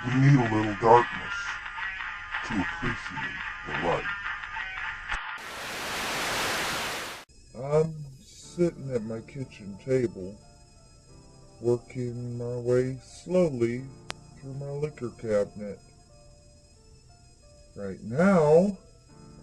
We need a little darkness to appreciate the light. I'm sitting at my kitchen table, working my way slowly through my liquor cabinet. Right now,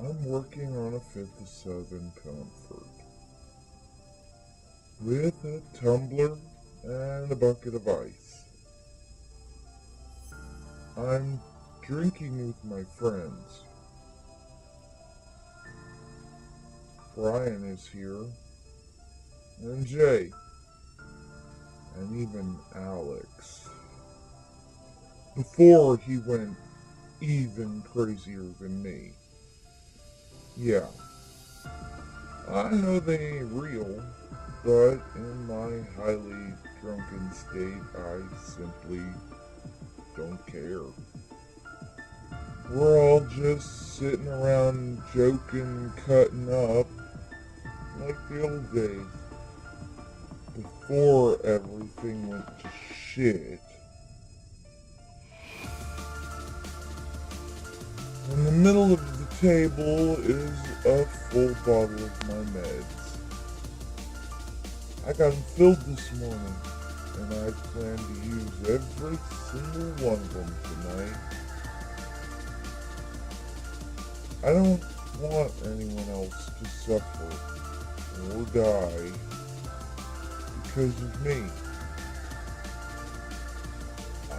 I'm working on a fifth of Southern Comfort with a tumbler and a bucket of ice. I'm drinking with my friends. Brian is here, and Jay, and even Alex. Before he went even crazier than me. Yeah, I know they ain't real, but in my highly drunken state, I simply don't care. We're all just sitting around joking, cutting up, like the old days, before everything went to shit. In the middle of the table is a full bottle of my meds. I got them filled this morning, and I plan to use every single one of them tonight. I don't want anyone else to suffer or die because of me.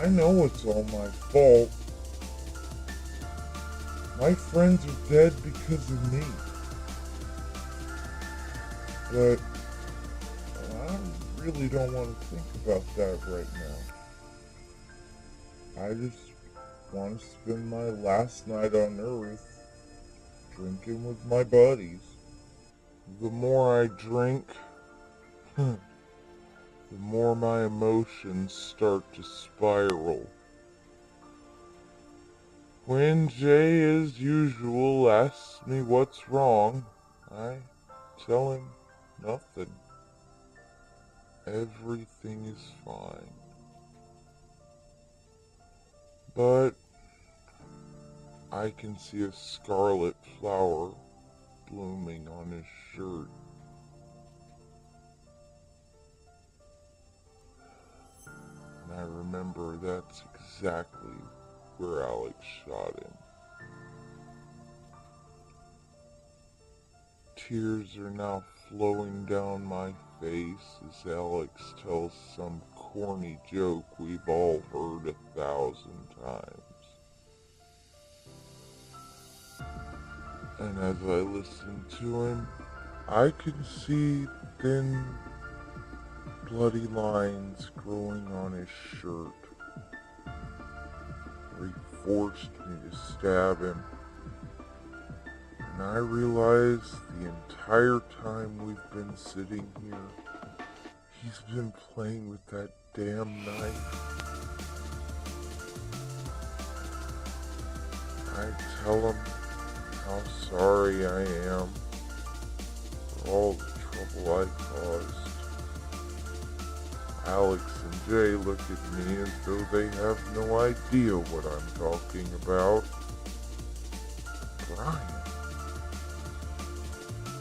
I know it's all my fault. My friends are dead because of me. But I really don't want to think about that right now. I just want to spend my last night on Earth drinking with my buddies. The more I drink, the more my emotions start to spiral. When Jay, as usual, asks me what's wrong, I tell him nothing. Everything is fine. But I can see a scarlet flower blooming on his shirt. And I remember that's exactly where Alex shot him. Tears are now flowing down my face as Alex tells some corny joke we've all heard 1,000 times. And as I listen to him, I can see thin, bloody lines growing on his shirt, where he forced me to stab him. And I realize the entire time we've been sitting here, he's been playing with that damn knife. I tell him how sorry I am for all the trouble I caused. Alex and Jay look at me as though they have no idea what I'm talking about. Brian.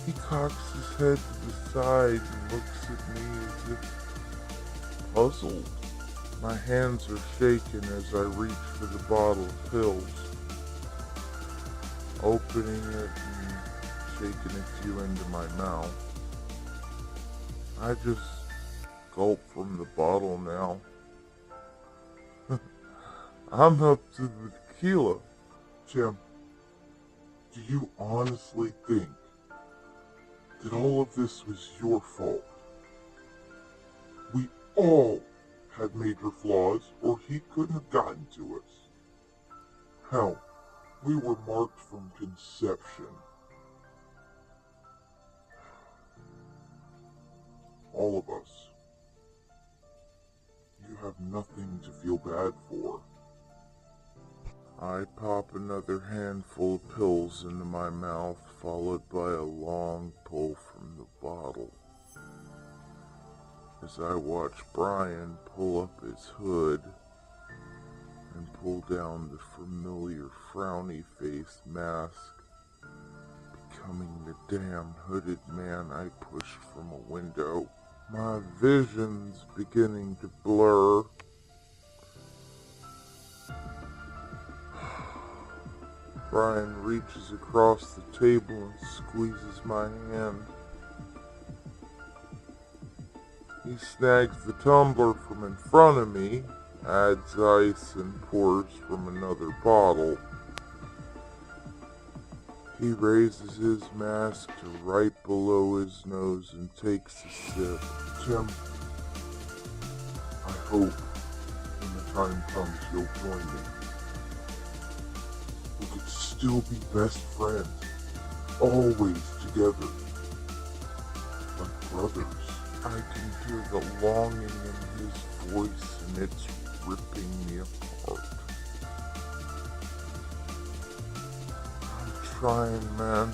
He cocks his head to the side and looks at me as if puzzled. My hands are shaking as I reach for the bottle of pills, opening it and shaking a few into my mouth. I just gulp from the bottle now. I'm up to the tequila. Jim, do you honestly think that all of this was your fault? We all had major flaws, or he couldn't have gotten to us. Hell, we were marked from conception. All of us. You have nothing to feel bad for. I pop another handful of pills into my mouth, followed by a long pull from the bottle. As I watch Brian pull up his hood and pull down the familiar frowny face mask, becoming the damn hooded man I pushed from a window. My vision's beginning to blur. Brian reaches across the table and squeezes my hand. He snags the tumbler from in front of me, adds ice, and pours from another bottle. He raises his mask to right below his nose and takes a sip. Tim, I hope when the time comes you'll join me. We could still be best friends, always together, like brothers. I can hear the longing in his voice and it's ripping me apart. I'm trying, man.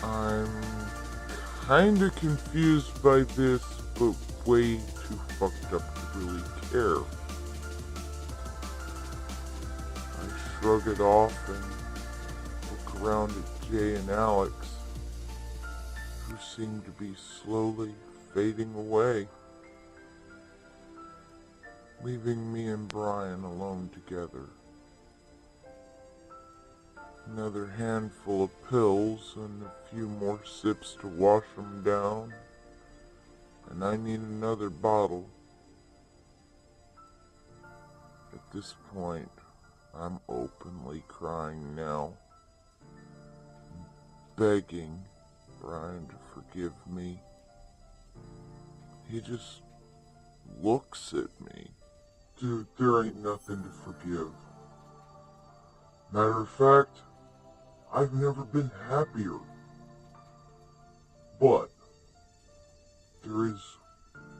I'm kinda confused by this, but way too fucked up to really care. I shrug it off and look around at Jay and Alex, who seem to be slowly fading away, leaving me and Brian alone together. Another handful of pills and a few more sips to wash them down, and I need another bottle. At this point, I'm openly crying now, begging Brian to forgive me. He just looks at me. Dude, there ain't nothing to forgive. Matter of fact, I've never been happier. But there is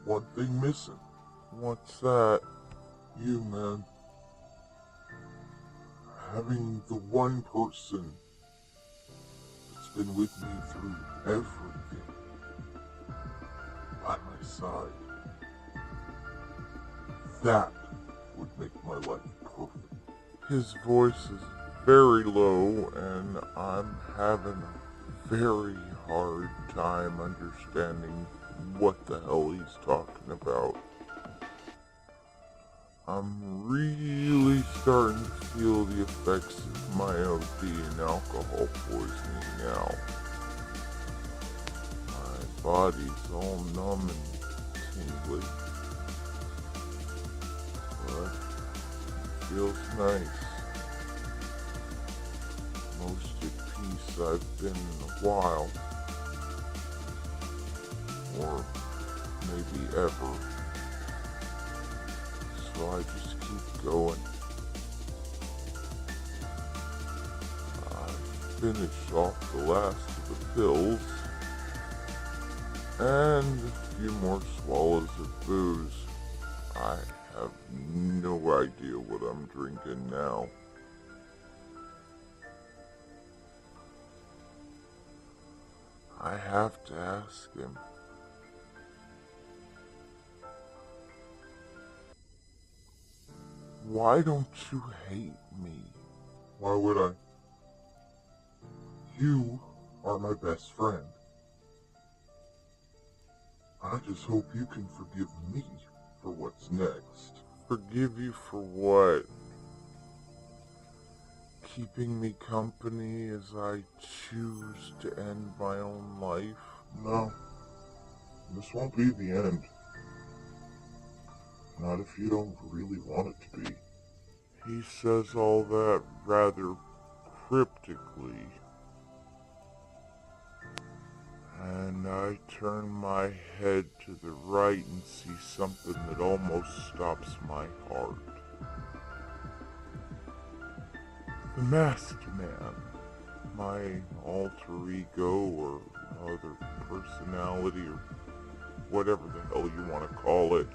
one thing missing. What's that? You, man. Having the one person that's been with me through everything by my side. That would make my life perfect. His voice is very low, and I'm having a very hard time understanding what the hell he's talking about. I'm really starting to feel the effects of my OD and alcohol poisoning now. My body's all numb and tingly, but it feels nice. Most at peace I've been in a while, or maybe ever. So I just keep going. I finished off the last of the pills, and a few more swallows of booze. I have no idea what I'm drinking now. I have to ask him. Why don't you hate me? Why would I? You are my best friend. I just hope you can forgive me for what's next. Forgive you for what? Keeping me company as I choose to end my own life? No, this won't be the end. Not if you don't really want it to be. He says all that rather cryptically, and I turn my head to the right and see something that almost stops my heart. The Masked Man, my alter ego or other personality or whatever the hell you want to call it.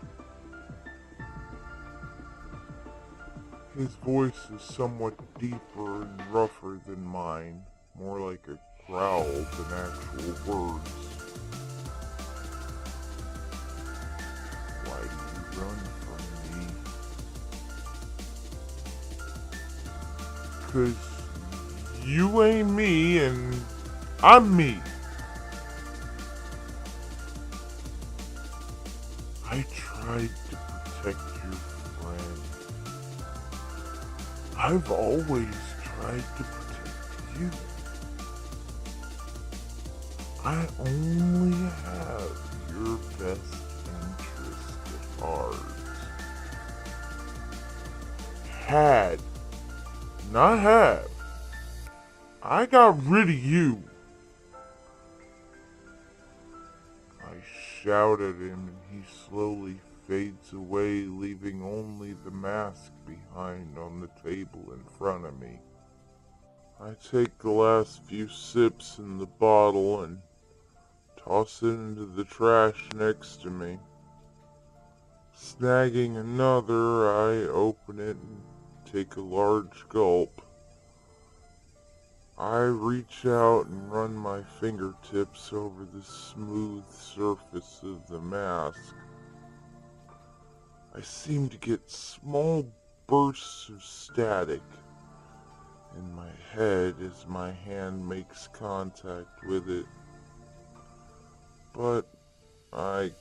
His voice is somewhat deeper and rougher than mine, more like a growl than actual words. Why do you run from me? 'cause you ain't me and I'm me. I tried to protect your friend. I've always tried to protect you. I only have your best interest at heart. Had, not have. I got rid of you. I shout at him and he slowly fades away, leaving only the mask behind on the table in front of me. I take the last few sips in the bottle and toss it into the trash next to me. Snagging another, I open it and take a large gulp. I reach out and run my fingertips over the smooth surface of the mask. I seem to get small bursts of static in my head as my hand makes contact with it. But I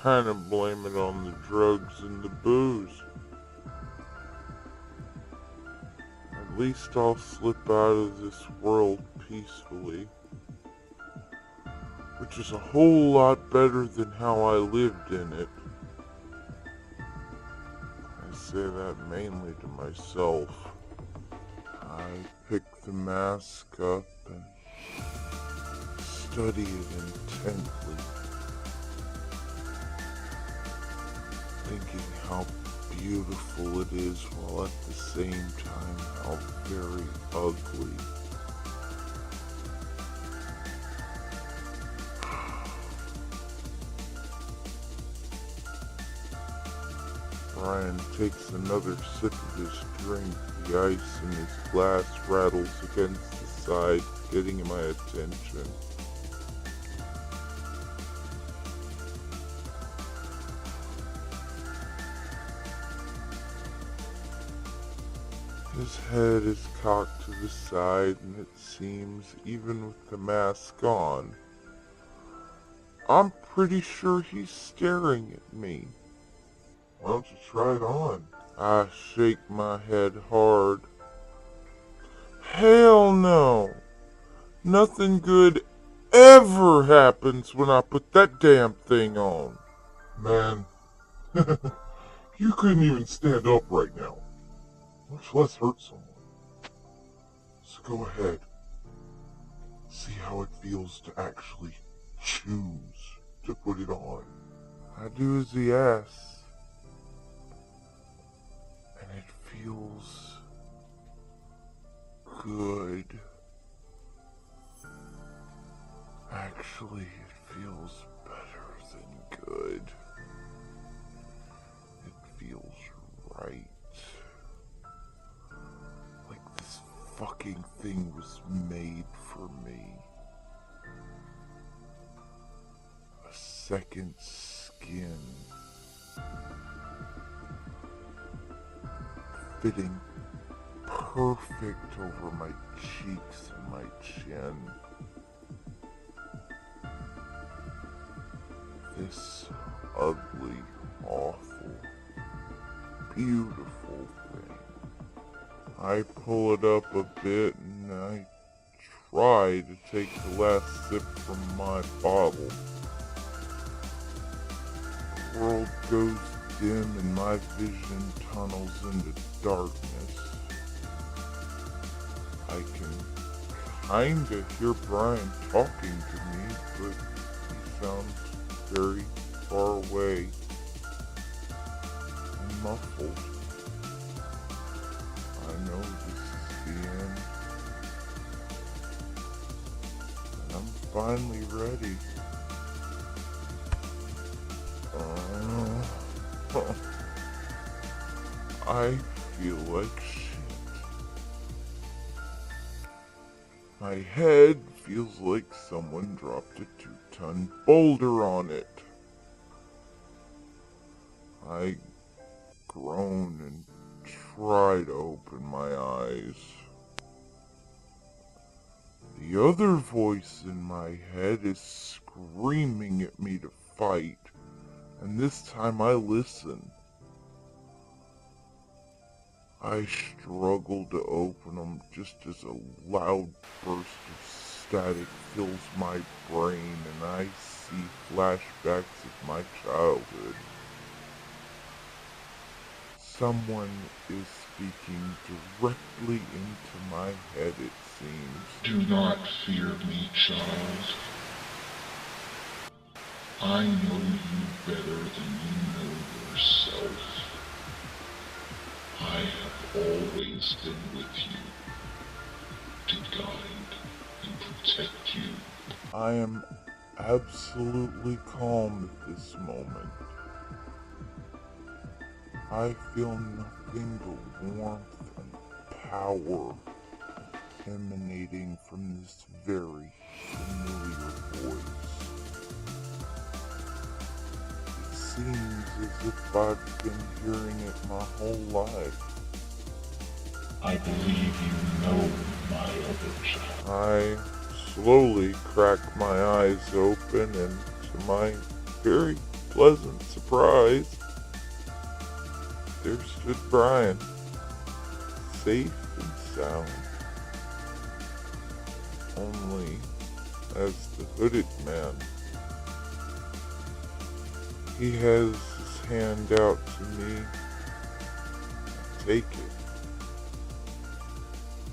kind of blame it on the drugs and the booze. At least I'll slip out of this world peacefully, which is a whole lot better than how I lived in it. I say that mainly to myself. I pick the mask up and study it intently, thinking how beautiful it is while at the same time how very ugly. Brian takes another sip of his drink. The ice in his glass rattles against the side, getting my attention. His head is cocked to the side, and it seems, even with the mask on, I'm pretty sure he's staring at me. Why don't you try it on? I shake my head hard. Hell no! Nothing good ever happens when I put that damn thing on. Man, you couldn't even stand up right now, much less hurt someone. So go ahead. See how it feels to actually choose to put it on. I do as he asks. And it feels good. Actually, it feels better than good. It feels right. Like this fucking thing was made for me. A second skin. Fitting perfect over my cheeks and my chin. This ugly, awful, beautiful thing. I pull it up a bit and I try to take the last sip from my bottle. The world goes dim and my vision tunnels into darkness. I can kinda hear Brian talking to me, but he sounds very far away and muffled. I know this is the end. And I'm finally ready. I feel like shit. My head feels like someone dropped a 2-ton boulder on it. I groan and try to open my eyes. The other voice in my head is screaming at me to fight, and this time I listen. I struggle to open them just as a loud burst of static fills my brain and I see flashbacks of my childhood. Someone is speaking directly into my head, it seems. Do not fear me, child. I know you better than you know yourself. I have always been with you, to guide and protect you. I am absolutely calm at this moment. I feel nothing but warmth and power emanating from this very familiar voice. It seems as if I've been hearing it my whole life. I believe you know my other child. I slowly crack my eyes open, and to my very pleasant surprise, there stood Brian, safe and sound. Only as the hooded man, he has his hand out to me. Take it.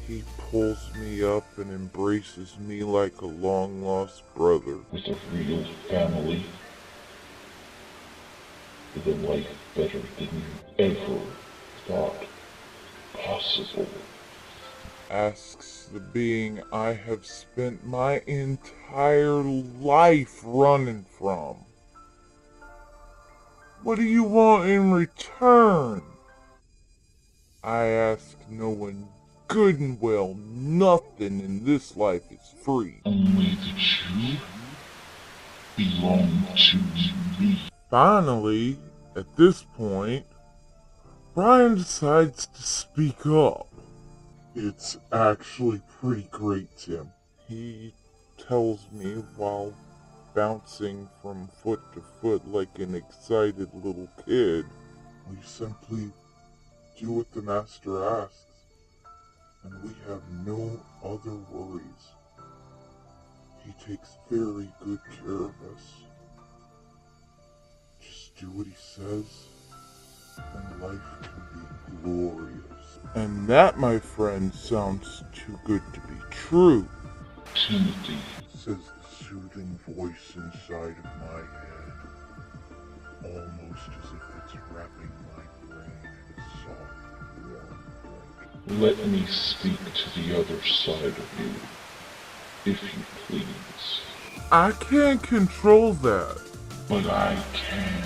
He pulls me up and embraces me like a long-lost brother. With a real family. With a life better than you ever thought possible. Asks the being I have spent my entire life running from. What do you want in return? I ask, knowing good and well nothing in this life is free. Only that you belong to me. Finally, at this point, Brian decides to speak up. It's actually pretty great, Tim. He tells me while bouncing from foot to foot like an excited little kid. We simply do what the master asks, and we have no other worries. He takes very good care of us. Just do what he says, and life can be glorious. And that, my friend, sounds too good to be true. Timothy, Says the soothing voice inside of my head, almost as if it's wrapping my brain in a soft, warm blanket. let me speak to the other side of you, if you please. I can't control that. But I can.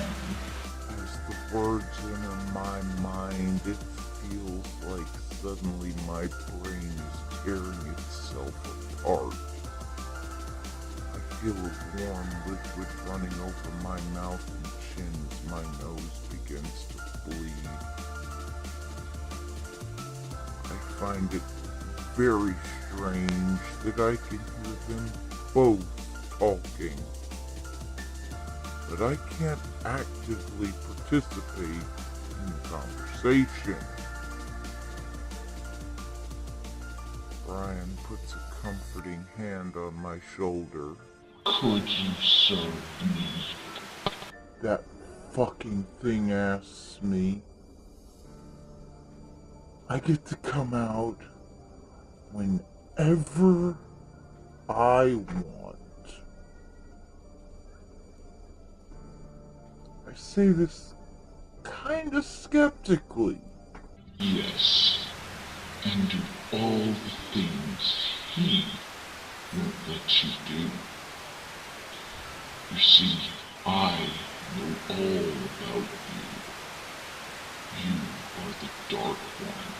As the words enter my mind, it feels like suddenly my brain is tearing itself apart. I feel a warm liquid running over my mouth and chin as my nose begins to bleed. I find it very strange that I can hear them both talking, but I can't actively participate in the conversation. Brian puts a comforting hand on my shoulder. Could you serve me? That fucking thing asks me. I get to come out whenever I want. I say this kinda skeptically. Yes. And do all the things he won't let you do. You see, I know all about you. You are the dark one,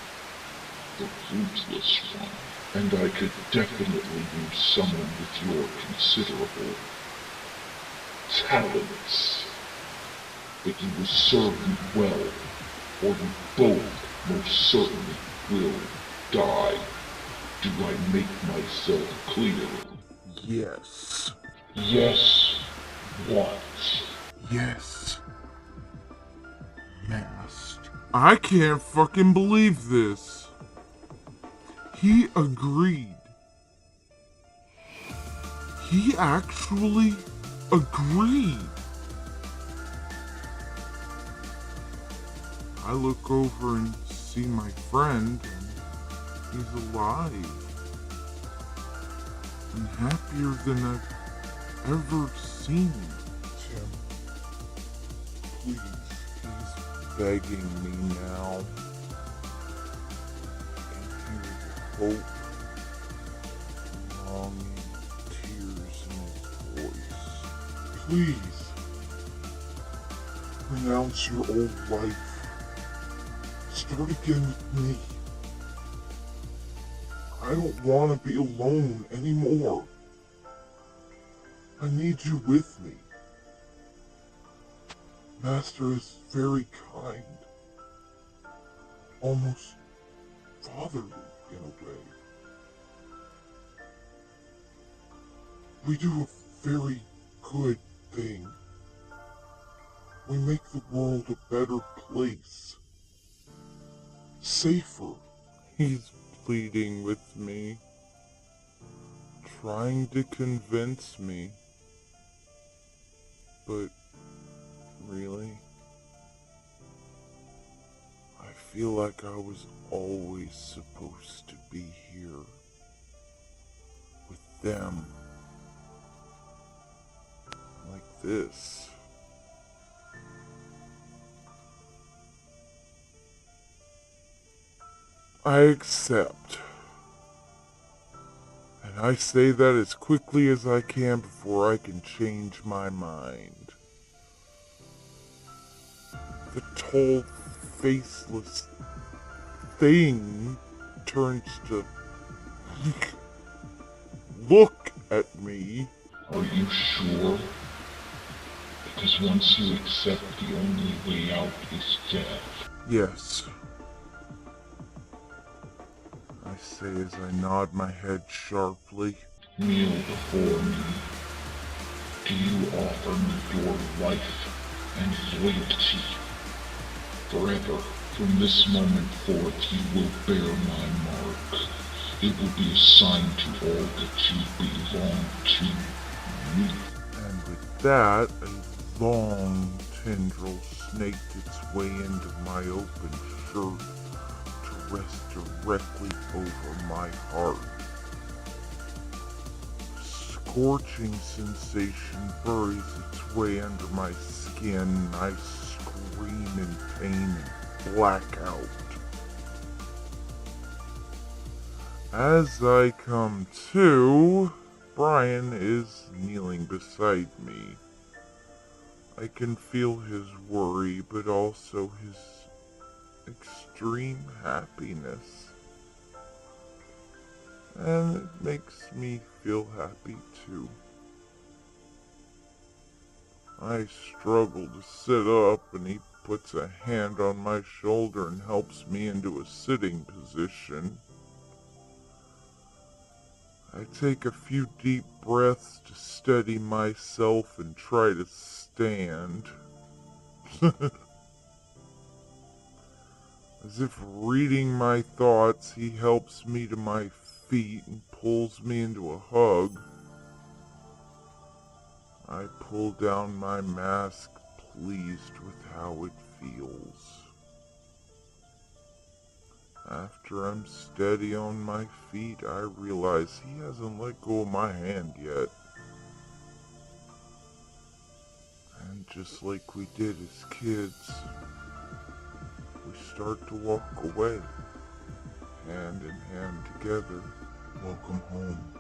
the ruthless one, and I could definitely use someone with your considerable talents. But you will serve me well, or you both most certainly will die. Do Do I make myself clear? Yes. Yes. What? Yes. Masked. I can't fucking believe this. He agreed. He actually agreed. I look over and see my friend, and he's alive. And happier than I've ever seen him. Tim, please, he's begging me now. I can hear the hope, longing, tears in his voice. Please, renounce your old life. Start again with me. I don't want to be alone anymore. I need you with me. Master is very kind. Almost fatherly in a way. We do a very good thing. We make the world a better place. Safer. He's pleading with me, trying to convince me. But really, I feel like I was always supposed to be here with them. Like this. I accept. And I say that as quickly as I can before I can change my mind. The tall, faceless thing turns to look at me. Are you sure? Because once you accept, the only way out is death. Yes. I say as I nod my head sharply. Kneel before me. Do you offer me your life and loyalty? Forever, from this moment forth, you will bear my mark. It will be a sign to all that you belong to me. And with that, a long tendril snaked its way into my open shirt to rest directly over my heart. Scorching sensation buries its way under my skin, and I scream in pain and black out. As I come to, Brian is kneeling beside me. I can feel his worry, but also his extreme happiness. And it makes me feel happy too. I struggle to sit up, and he puts a hand on my shoulder and helps me into a sitting position. I take a few deep breaths to steady myself and try to stand. As if reading my thoughts, he helps me to my feet and pulls me into a hug. I pull down my mask, pleased with how it feels. After I'm steady on my feet, I realize he hasn't let go of my hand yet. And just like we did as kids, we start to walk away, hand in hand together. Welcome home.